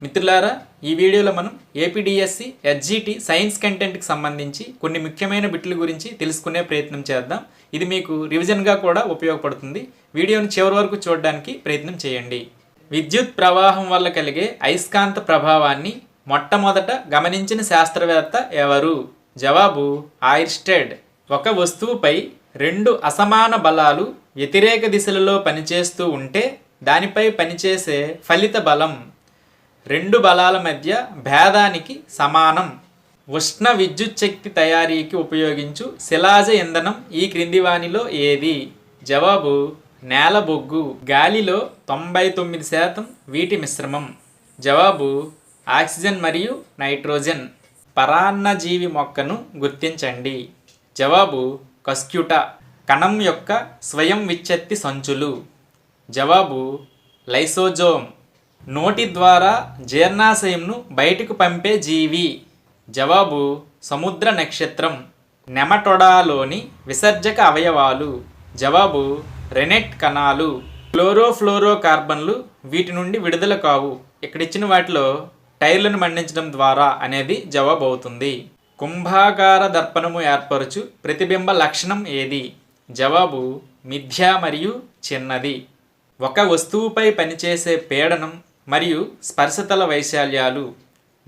మిత్రులారా, ఈ వీడియోలో మనం ఏపీడిఎస్సి ఎస్జిటి సైన్స్ కంటెంట్కి సంబంధించి కొన్ని ముఖ్యమైన బిట్ల గురించి తెలుసుకునే ప్రయత్నం చేద్దాం. ఇది మీకు రివిజన్గా కూడా ఉపయోగపడుతుంది. వీడియోని చివరి వరకు చూడడానికి ప్రయత్నం చేయండి. విద్యుత్ ప్రవాహం వల్ల కలిగే అయస్కాంత ప్రభావాన్ని మొట్టమొదట గమనించిన శాస్త్రవేత్త ఎవరు? జవాబు ఐర్స్టెడ్. ఒక వస్తువుపై రెండు అసమాన బలాలు వ్యతిరేక దిశలలో పనిచేస్తూ ఉంటే దానిపై పనిచేసే ఫలిత బలం రెండు బలాల మధ్య భేదానికి సమానం. ఉష్ణ విద్యుత్ శక్తి తయారీకి ఉపయోగించు శిలాజ ఇంధనం ఈ క్రింది వానిలో ఏది? జవాబు నేల బొగ్గు. గాలిలో 99% వీటి మిశ్రమం. జవాబు ఆక్సిజన్ మరియు నైట్రోజన్. పరాన్నజీవి మొక్కను గుర్తించండి. జవాబు కస్క్యుటా. కణం యొక్క స్వయం విచ్ఛత్తి సంచులు. జవాబు లైసోజోమ్. నోటి ద్వారా జీర్ణాశయంను బయటకు పంపే జీవి. జవాబు సముద్ర నక్షత్రం. నెమటోడాలోని విసర్జక అవయవాలు. జవాబు రెనెట్ కణాలు. క్లోరోఫ్లోరో కార్బన్లు వీటి నుండి విడుదల కావు. ఇక్కడ ఇచ్చిన వాటిలో టైర్లను మండించడం ద్వారా అనేది జవాబు అవుతుంది. కుంభాకార దర్పణము ఏర్పరచు ప్రతిబింబ లక్షణం ఏది? జవాబు మిథ్య మరియు చిన్నది. ఒక వస్తువుపై పనిచేసే పీడనం మరియు స్పర్శతల వైశాల్యాలు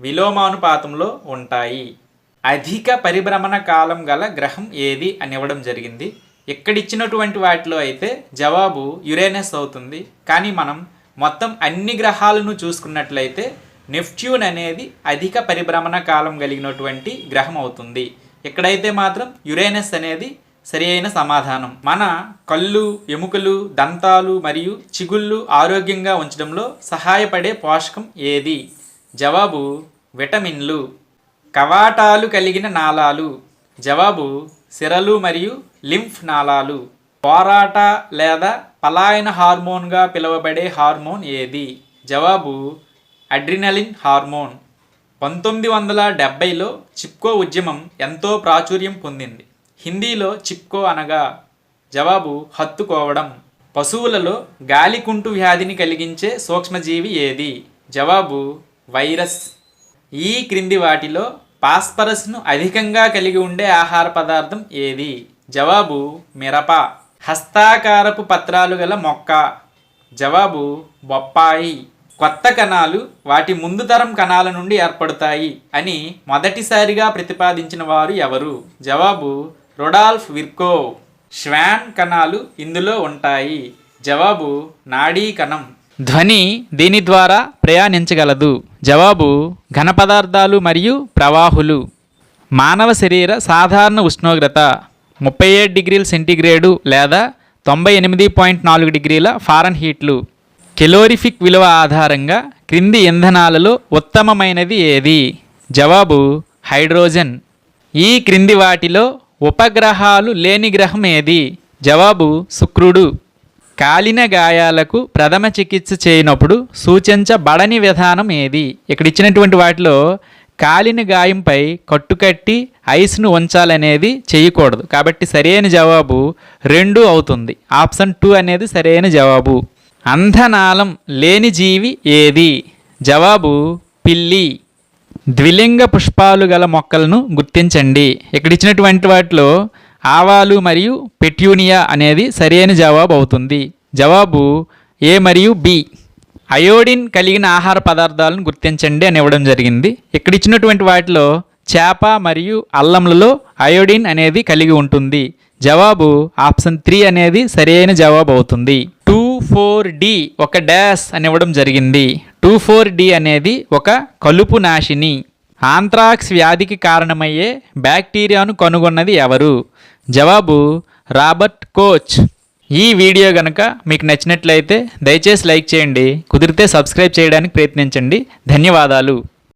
విలోమానుపాతంలో ఉంటాయి. అధిక పరిభ్రమణ కాలం గల గ్రహం ఏది అని ఇవ్వడం జరిగింది. ఇక్కడిచ్చినటువంటి వాటిలో అయితే జవాబు యురేనస్ అవుతుంది. కానీ మనం మొత్తం అన్ని గ్రహాలను చూసుకున్నట్లయితే నెప్ట్యూన్ అనేది అధిక పరిభ్రమణ కాలం కలిగినటువంటి గ్రహం అవుతుంది. ఇక్కడైతే మాత్రం యురేనస్ అనేది సరి అయిన సమాధానం. మన కళ్ళు, ఎముకలు, దంతాలు మరియు చిగుళ్ళు ఆరోగ్యంగా ఉంచడంలో సహాయపడే పోషకం ఏది? జవాబు విటమిన్లు. కవాటాలు కలిగిన నాళాలు. జవాబు సిరలు మరియు లింఫ్ నాళాలు. పోరాట లేదా పలాయన హార్మోన్గా పిలువబడే హార్మోన్ ఏది? జవాబు అడ్రినలిన్ హార్మోన్. 1970లో చిప్కో ఉద్యమం ఎంతో ప్రాచుర్యం పొందింది. హిందీలో చిప్కో అనగా? జవాబు హత్తుకోవడం. పశువులలో గాలికుంటు వ్యాధిని కలిగించే సూక్ష్మజీవి ఏది? జవాబు వైరస్. ఈ క్రింది వాటిలో ఫాస్ఫరస్ను అధికంగా కలిగి ఉండే ఆహార పదార్థం ఏది? జవాబు మిరప. హస్తాకారపు పత్రాలు గల మొక్క. జవాబు బొప్పాయి. కొత్త కణాలు వాటి ముందు తరం కణాల నుండి ఏర్పడతాయి అని మొదటిసారిగా ప్రతిపాదించిన వారు ఎవరు? జవాబు రొడాల్ఫ్ విర్కోవ్. ష్వాన్ కణాలు ఇందులో ఉంటాయి. జవాబు నాడీ కణం. ధ్వని దీని ద్వారా ప్రయాణించగలదు. జవాబు ఘన పదార్థాలు మరియు ప్రవాహులు. మానవ శరీర సాధారణ ఉష్ణోగ్రత 37 డిగ్రీల సెంటీగ్రేడు లేదా 98.4 డిగ్రీల ఫారెన్హీట్లు. కెలోరిఫిక్ విలువ ఆధారంగా క్రింది ఇంధనాలలో ఉత్తమమైనది ఏది? జవాబు హైడ్రోజన్. ఈ క్రింది వాటిలో ఉపగ్రహాలు లేని గ్రహం ఏది? జవాబు శుక్రుడు. కాలిన గాయాలకు ప్రథమ చికిత్స చేయనప్పుడు సూచించబడని విధానం ఏది? ఇక్కడ ఇచ్చినటువంటి వాటిలో కాలిన గాయంపై కట్టుకట్టి ఐస్ను ఉంచాలనేది చేయకూడదు. కాబట్టి సరైన జవాబు 2 అవుతుంది. ఆప్షన్ 2 అనేది సరైన జవాబు. అంధనాళం లేని జీవి ఏది? జవాబు పిల్లి. ద్విలింగ పుష్పాలు గల మొక్కలను గుర్తించండి. ఇక్కడ ఇచ్చినటువంటి వాటిలో ఆవాలు మరియు పెట్యూనియా అనేది సరైన జవాబు అవుతుంది. జవాబు ఏ మరియు బి. అయోడిన్ కలిగిన ఆహార పదార్థాలను గుర్తించండి అని ఇవ్వడం జరిగింది. ఇక్కడ ఇచ్చినటువంటి వాటిలో చేప మరియు అల్లంలలో అయోడిన్ అనేది కలిగి ఉంటుంది. జవాబు ఆప్షన్ 3 అనేది సరైన జవాబు అవుతుంది. 2,4-D ఒక డాష్ అని ఇవ్వడం జరిగింది. 2,4-D అనేది ఒక కలుపు నాశిని. ఆంత్రాక్స్ వ్యాధికి కారణమయ్యే బ్యాక్టీరియాను కనుగొన్నది ఎవరు? జవాబు రాబర్ట్ కోచ్. ఈ వీడియో కనుక మీకు నచ్చినట్లయితే దయచేసి లైక్ చేయండి. కుదిరితే సబ్స్క్రైబ్ చేయడానికి ప్రయత్నించండి. ధన్యవాదాలు.